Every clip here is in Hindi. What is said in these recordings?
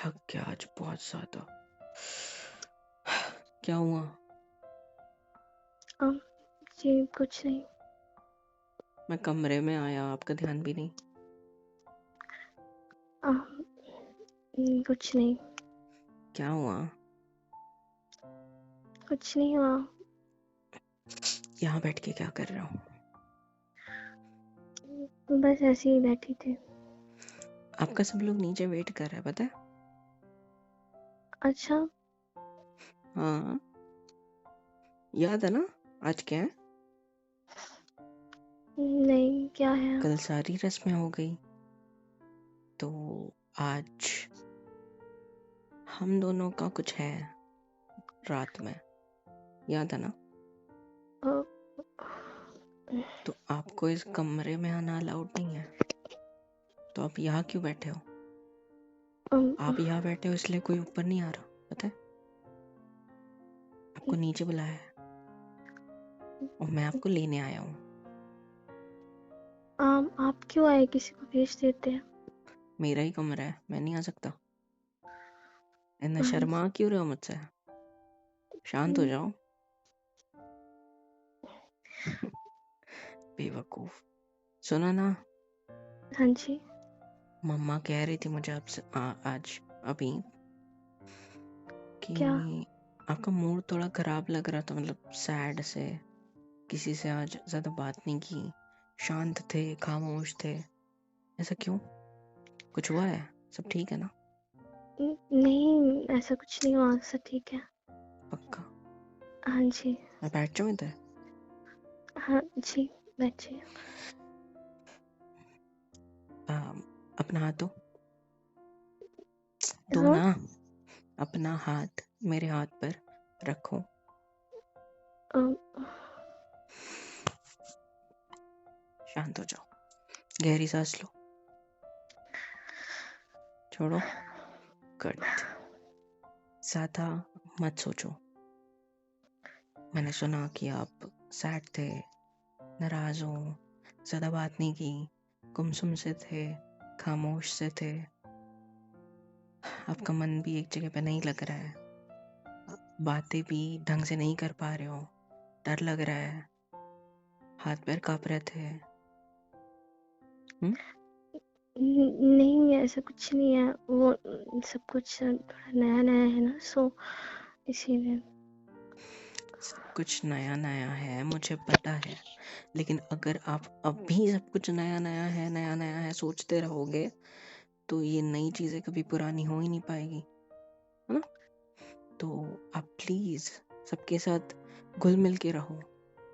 थक गया आज बहुत ज्यादा। क्या हुआ? जी कुछ नहीं। मैं कमरे में आया, आपका ध्यान भी नहीं। कुछ नहीं। क्या हुआ? कुछ नहीं हुआ। यहाँ बैठ के क्या कर रहा हूँ? बस ऐसे ही बैठी थी। आपका सब लोग नीचे वेट कर रहा है, पता है? अच्छा। हाँ, याद है ना आज क्या है? नहीं, क्या है? कल सारी रस्में हो गई, तो आज हम दोनों का कुछ है रात में, याद है ना? अ, तो आपको इस कमरे में आना अलाउड नहीं है, तो आप यहाँ क्यों बैठे हो? आप यहाँ बैठे हो इसलिए कोई ऊपर नहीं आ रहा, पता है? आपको नीचे बुलाया है और मैं आपको लेने आया हूँ। आप क्यों आए? किसी को भेज देते हैं। मेरा ही कमरा है, मैं नहीं आ सकता। इतना शर्मा क्यों रहे हो मुझसे? शांत हो जाओ। बेवकूफ। सुना ना, हाँ जी। मम्मा कह रही थी मुझे आपसे आज अभी कि क्या? आपका मूड थोड़ा खराब लग रहा था, मतलब सैड से। किसी से आज ज्यादा बात नहीं की, शांत थे, खामोश थे। ऐसा क्यों? कुछ हुआ है? सब ठीक है ना? नहीं, ऐसा कुछ नहीं हुआ, सब ठीक है। पक्का? हाँ जी। मैं बैठ जाऊँ इधर? हाँ जी, बैठिए। अपना हाथ दो हाँ। ना। अपना हाथ मेरे हाथ पर रखो। अम, शांत हो जाओ, गहरी सांस लो, छोड़ो, गुड। ज्यादा मत सोचो। मैंने सुना कि आप सैड थे, नाराज हो, ज्यादा बात नहीं की, गुमसुम से थे, खामोश से थे। आपका मन भी एक जगह पे नहीं लग रहा है, बातें भी ढंग से नहीं कर पा रहे हो, डर लग रहा है, हाथ पैर कांप रहे थे। नहीं, ऐसा कुछ नहीं है। वो सब कुछ थोड़ा नया नया है ना, सो इसीलिए। सब कुछ नया नया है, मुझे पता है, लेकिन अगर आप अभी सब कुछ नया नया है सोचते रहोगे, तो ये नई चीजें कभी पुरानी हो ही नहीं पाएगी, है ना? तो आप प्लीज सबके साथ घुल मिल के रहो,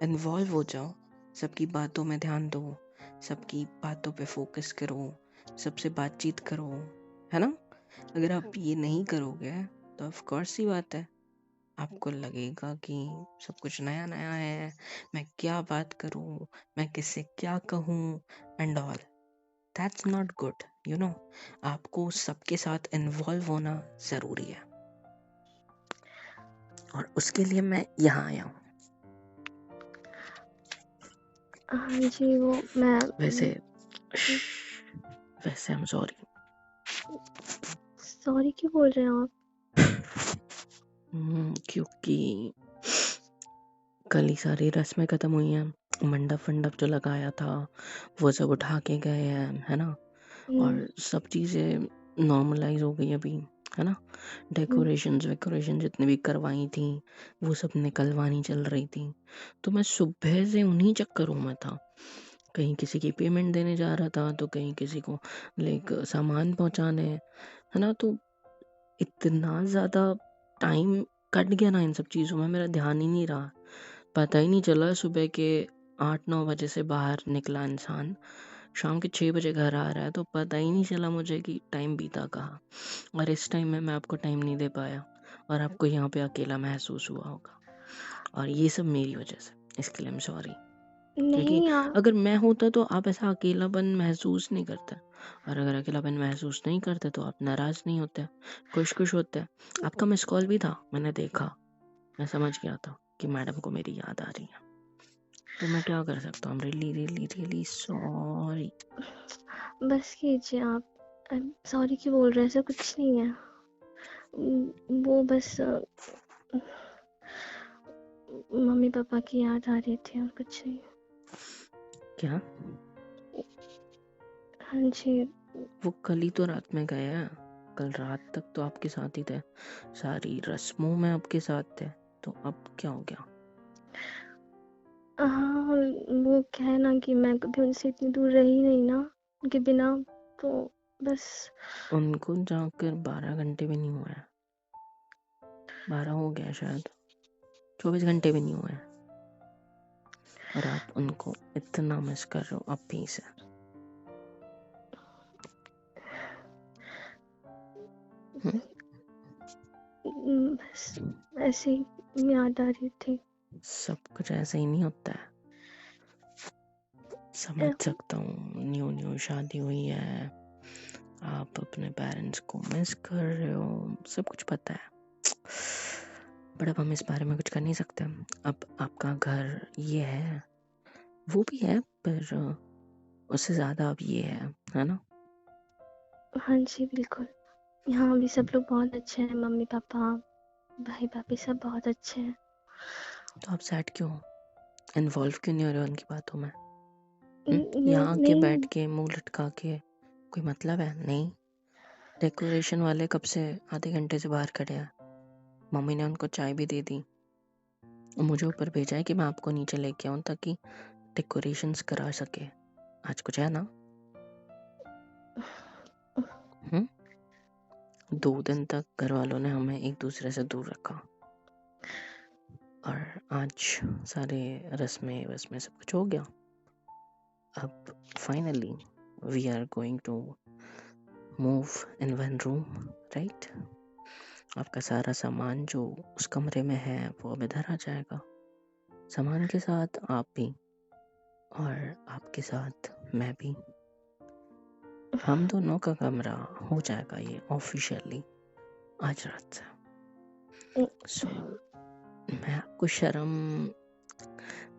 इन्वॉल्व हो जाओ, सबकी बातों में ध्यान दो, सबकी बातों पे फोकस करो, सबसे बातचीत करो, है ना? अगर आप ये नहीं करोगे तो ऑफ कोर्स सी बात है, आपको लगेगा कि सब कुछ नया नया है, मैं क्या बात करूं, मैं किससे क्या कहूं, and all. That's not good, you know. आपको सबके साथ इन्वॉल्व होना जरूरी है, और उसके लिए मैं यहाँ आया हूँ। हाँ जी, वो मैं वैसे वैसे I'm sorry। सॉरी क्यों बोल रहे हो आप? क्योंकि कल ही सारी रस्में खत्म हुई हैं, मंडप वंडप जो लगाया था वो सब उठा के गए हैं, है ना? और सब चीज़ें नॉर्मलाइज हो गई अभी, है ना? डेकोरेशन जितनी भी करवाई थी वो सब निकलवानी चल रही थी। तो मैं सुबह से उन्हीं चक्करों में था, कहीं किसी की पेमेंट देने जा रहा था, तो कहीं किसी को लाइक सामान पहुंचाने, है ना? तो इतना ज़्यादा टाइम कट गया ना इन सब चीज़ों में, मेरा ध्यान ही नहीं रहा, पता ही नहीं चला। सुबह के 8-9 बजे से बाहर निकला इंसान, शाम के 6 बजे घर आ रहा है, तो पता ही नहीं चला मुझे कि टाइम बीता कहाँ। और इस टाइम में मैं आपको टाइम नहीं दे पाया, और आपको यहाँ पे अकेला महसूस हुआ होगा, और ये सब मेरी वजह से, इसके लिए I'm sorry। क्योंकि नहीं आप। अगर मैं होता तो आप ऐसा अकेलापन महसूस नहीं करते, और अगर अकेलापन महसूस नहीं करते तो आप नाराज नहीं होते, खुश होते। आपका मिस कॉल भी था, मैंने देखा, मैं समझ गया था कि मैडम को मेरी याद आ रही है, तो मैं क्या कर सकता हूँ। Really sorry. बस कीजिए आप। सॉरी क्यों बोल रहे हैं? ऐसा कुछ नहीं है। वो बस मम्मी पापा की याद आ रही थी और कुछ नहीं। क्या? हाँ जी। वो कल ही तो रात में गए हैं, कल रात तक तो आपके साथ ही थे, सारी रस्मों में आपके साथ थे, तो अब क्या हो गया? हाँ, वो क्या है ना कि मैं कभी उनसे इतनी दूर रही नहीं ना, उनके बिना, तो बस। उनको जाकर 12 घंटे भी नहीं हुए हैं, 12 हो गया शायद, 24 घंटे भी नहीं हुए हैं, और आप उनको इतना मिस कर रहे हो अब भी से। बस ऐसे ही याद आ रही थी। सब कुछ ऐसे ही नहीं होता है, समझ सकता हूँ, न्यू शादी हुई है, आप अपने पेरेंट्स को मिस कर रहे हो, सब कुछ पता है, बट अब हम इस बारे में कुछ कर नहीं सकते। अब आपका घर ये है, वो भी है, पर उससे ज्यादा अब ये है ना? हाँ जी, बिल्कुल। यहाँ भी सब लोग बहुत अच्छे हैं, मम्मी पापा भाई भाभी सब बहुत अच्छे हैं। तो आप सैड क्यों हो? इन्वॉल्व क्यों नहीं हो रहे हो उनकी बातों में? यहाँ के नहीं। बैठ के मुंह लटका के कोई मतलब है? नहीं। डेकोरेशन वाले कब से आधे घंटे से बाहर खड़े हैं, मम्मी ने उनको चाय भी दे दी, और मुझे ऊपर भेजा है कि मैं आपको नीचे लेके आऊं ताकि डेकोरेशंस करा सके। आज कुछ है ना? 2 दिन तक घर वालों ने हमें एक दूसरे से दूर रखा, और आज सारे रस्में वस्में सब कुछ हो गया। अब finally we are going to move in one room, right? आपका सारा सामान जो उस कमरे में है वो अब इधर आ जाएगा, सामान के साथ आप भी, और आपके साथ मैं भी। हम दोनों का कमरा हो जाएगा ये ऑफिशियली आज रात से। सो मैं आपको शर्म,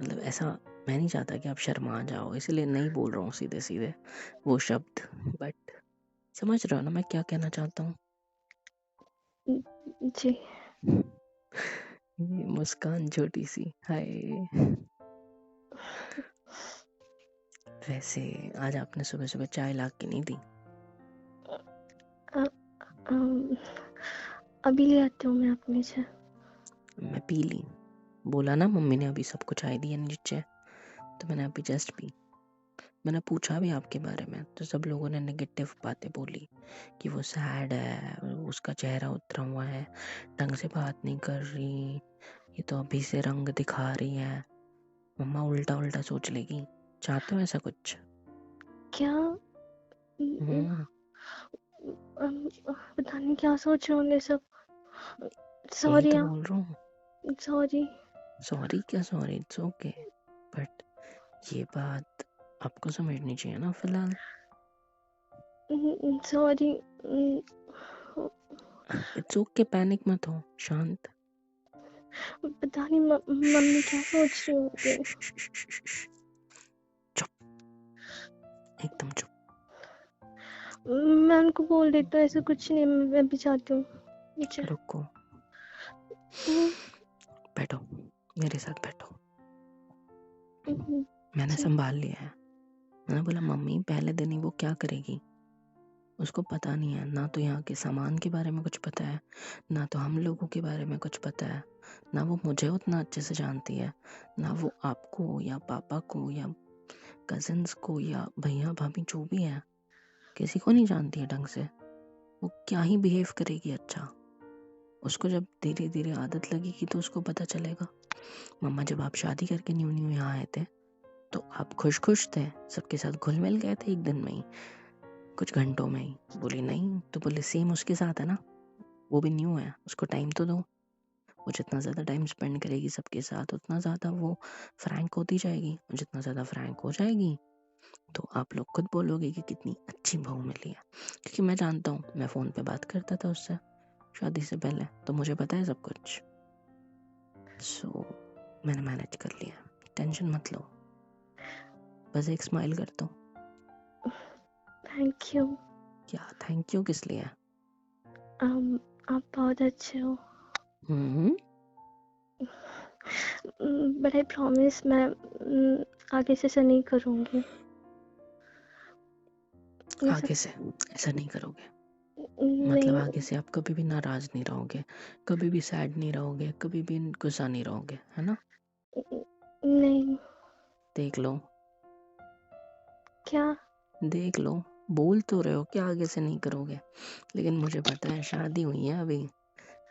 मतलब ऐसा मैं नहीं चाहता कि आप शर्मा जाओ, इसलिए नहीं बोल रहा हूँ सीधे सीधे वो शब्द, बट समझ रहे हो ना मैं क्या कहना चाहता हूँ? जी। ये मुस्कान छोटी सी, हाय। वैसे आज आपने सुबह सुबह चाय ला के नहीं दी? अम, अभी ले आती हूँ मैं अपने से। मैं पी ली, बोला ना मम्मी ने अभी सबको चाय दी है नीचे, तो मैंने अभी जस्ट पी। मैंने पूछा भी आपके बारे में, तो सब लोगों ने नेगेटिव बातें बोली कि वो सैड है, उसका चेहरा उतरा हुआ है, ढंग से बात नहीं कर रही, ये तो अभी से रंग दिखा रही है। मम्मा उल्टा उल्टा सोच लेगी, चाहते हो ऐसा कुछ? क्या? पता नहीं क्या सोच रहे होंगे सब। यही सॉरी। तो बोल रहा हूँ। सॉरी। सॉरी क्या सॉरी, इट्स ओके, बट ये बात आपको समझनी चाहिए ना फिलहाल। सॉरी। इट्स ओके, पैनिक मत हो, शांत। पता नहीं मम्मी क्या सोच रही होंगी। चुप, एकदम चुप। मैं उनको बोल देता हूँ ऐसा कुछ नहीं, मैं भी चाहती हूँ नीचे। रुको, बैठो, मेरे साथ बैठो। मैंने जी। संभाल लिया है। मैंने बोला मम्मी पहले दिन ही वो क्या करेगी, उसको पता नहीं है, ना तो यहाँ के सामान के बारे में कुछ पता है, ना तो हम लोगों के बारे में कुछ पता है, ना वो मुझे उतना अच्छे से जानती है, ना वो आपको या पापा को या कजिन्स को या भैया भाभी जो भी है, किसी को नहीं जानती है ढंग से। वो क्या ही बिहेव करेगी अच्छा, उसको जब धीरे धीरे आदत लगेगी तो उसको पता चलेगा। मम्मा जब आप शादी करके न्यू न्यू यहाँ आए थे तो आप खुश खुश थे, सबके साथ घुल मिल गए थे एक दिन में ही, कुछ घंटों में ही? बोली नहीं, तो बोले सेम उसके साथ है ना, वो भी न्यू है, उसको टाइम तो दो, वो जितना ज़्यादा टाइम स्पेंड करेगी सबके साथ उतना ज़्यादा वो फ्रैंक होती जाएगी, और जितना ज़्यादा फ्रैंक हो जाएगी तो आप लोग खुद बोलोगे कि कितनी अच्छी बहू मिली है। क्योंकि मैं जानता हूँ, मैं फ़ोन पे बात करता था उससे शादी से पहले, तो मुझे पता है सब कुछ। सो मैंने मैनेज कर लिया, टेंशन मत लो, बस एक स्माइल कर दो। Thank you. क्या थैंक यू किस लिए? आप बहुत अच्छे हो। हम्म। बट आई प्रॉमिस मैं आगे से ऐसा नहीं करूँगी। आगे से ऐसा नहीं करोगे? मतलब नहीं। आगे से आप कभी भी नाराज नहीं रहोगे, कभी भी सैड नहीं रहोगे, कभी भी गुस्सा नहीं रहोगे, है ना? नहीं। देख लो, क्या? देख लो। बोल तो रहे हो कि आगे से नहीं करोगे, लेकिन मुझे पता है शादी हुई है अभी।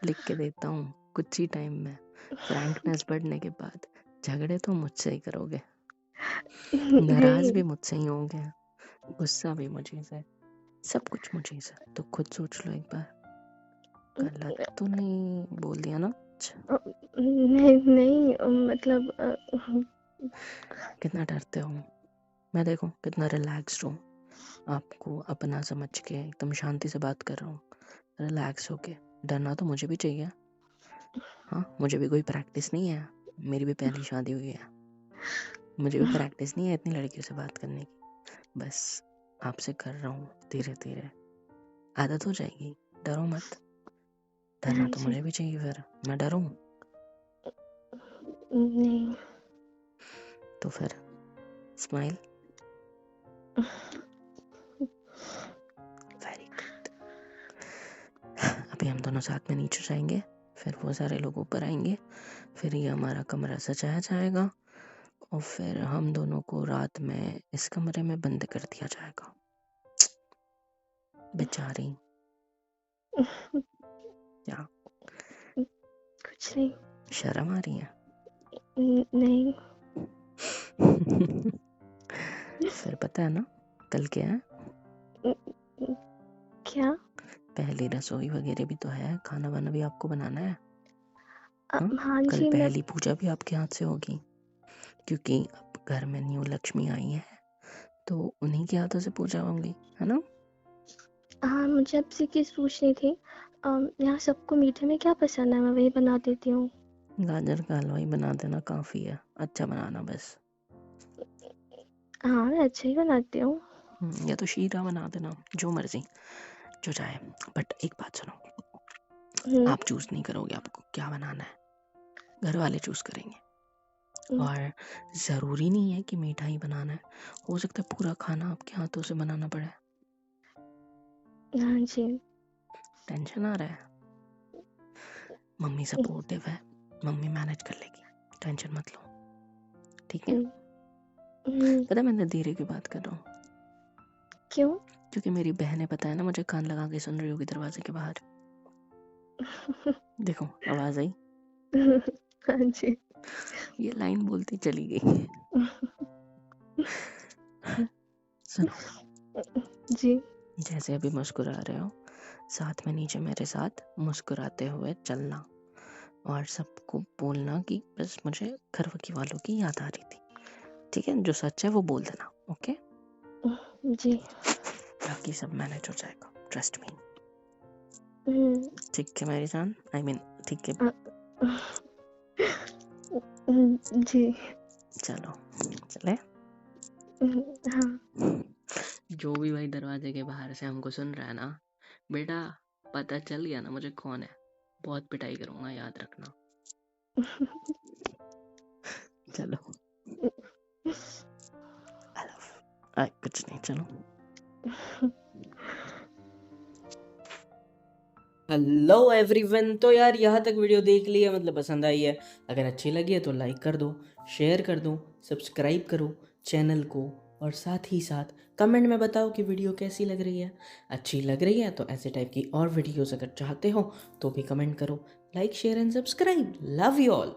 लिख के देता हूँ कुछ ही टाइम में, फ्रैंकनेस बढ़ने के बाद झगड़े तो मुझसे ही करोगे, नाराज नहीं। भी मुझसे ही होंगे, गुस्सा भी मुझे से, सब कुछ मुझे से। तो खुद सोच लो एक बार, गलत तो नहीं बोल दिया ना? नहीं नहीं मतलब कितना डरते हो? मैं देखो कितना रिलैक्स्ड हूँ, आपको अपना समझ के एकदम शांति से बात कर रहा हूँ, रिलैक्स होके। डरना तो मुझे भी चाहिए, हाँ, मुझे भी कोई प्रैक्टिस नहीं है, मेरी भी पहली शादी हुई है, मुझे भी प्रैक्टिस नहीं है इतनी लड़कियों से बात करने की। बस आपसे कर रहा हूँ, धीरे धीरे आदत हो जाएगी। डरो मत, डरना हाँ तो जी। मुझे भी चाहिए, फिर मैं डरूं? नहीं। तो फिर स्माइल। Very good. अभी हम दोनों साथ में नीचे जाएंगे, फिर वो सारे लोग ऊपर आएंगे, फिर ये हमारा कमरा सजाया जाएगा, और फिर हम दोनों को रात में इस कमरे में बंद कर दिया जाएगा। बेचारी। क्या? कुछ नहीं। शर्म आ रही है? नहीं। फिर पता है ना कल क्या है? क्या? पहली रसोई वगैरह भी तो है, खाना वाना भी आपको बनाना है। हाँ? हाँ कल जी मैं। पहली पूजा भी आपके हाथ से होगी, क्योंकि अब घर में न्यू लक्ष्मी आई है, तो उन्हीं के हाथों से पूजा होंगी, है ना? हाँ मुझे आपसे चीज़ पूछनी थी। यहाँ सबको मीठे में क्या पसंद है, मैं वही बना देती हूँ। गाजर का हलवा ही बना देना, काफ़ी है, अच्छा बनाना बस। हाँ मैं अच्छा ही बनाती हूँ। या तो शीरा बना देना, जो मर्जी, जो चाहे। बट एक बात सुनो, हम्म, आप चूज नहीं करोगे आपको क्या बनाना है, घर वाले चूज करेंगे। हम्म, और ज़रूरी नहीं है कि मीठा ही बनाना है, हो सकता है पूरा खाना आपके हाथों से बनाना पड़े। हाँ जी। टेंशन आ रहा है? मम्मी सपोर्टिव है, मम्मी मैनेज कर लेगी, टेंशन मत लो, ठीक है? हम्म, हम्म, पता है मैं धीरे की बात कर रहा हूँ, क्यों? क्योंकि मेरी बहनें पता है ना मुझे कान लगा के सुन रही होगी दरवाजे के बाहर। देखो आवाज आई, हाँ जी। ये लाइन बोलती चली गई। सुनो, जी। जैसे अभी मुस्कुरा रहे हो, साथ में नीचे मेरे साथ मुस्कुराते हुए चलना, और सबको बोलना कि बस मुझे घरवाली वालों की याद आ रही थी, ठीक है? जो सच है वो बोल देना, ओके? जी। बाकी सब मैनेज हो जाएगा, ट्रस्ट मी। हम्म, ठीक है मेरी जान, आई मीन ठीक है। जी। चलो चले। हाँ। जो भी भाई दरवाजे के बाहर से हमको सुन रहा है ना, बेटा पता चल गया ना मुझे कौन है, बहुत पिटाई करूंगा, याद रखना। चलो कुछ नहीं, चलो। हेलो एवरीवन, तो यार यहाँ तक वीडियो देख ली है, मतलब पसंद आई है। अगर अच्छी लगी है तो लाइक कर दो, शेयर कर दो, सब्सक्राइब करो चैनल को, और साथ ही साथ कमेंट में बताओ कि वीडियो कैसी लग रही है। अच्छी लग रही है तो ऐसे टाइप की और वीडियोस अगर चाहते हो तो भी कमेंट करो। Like share and subscribe, love you all.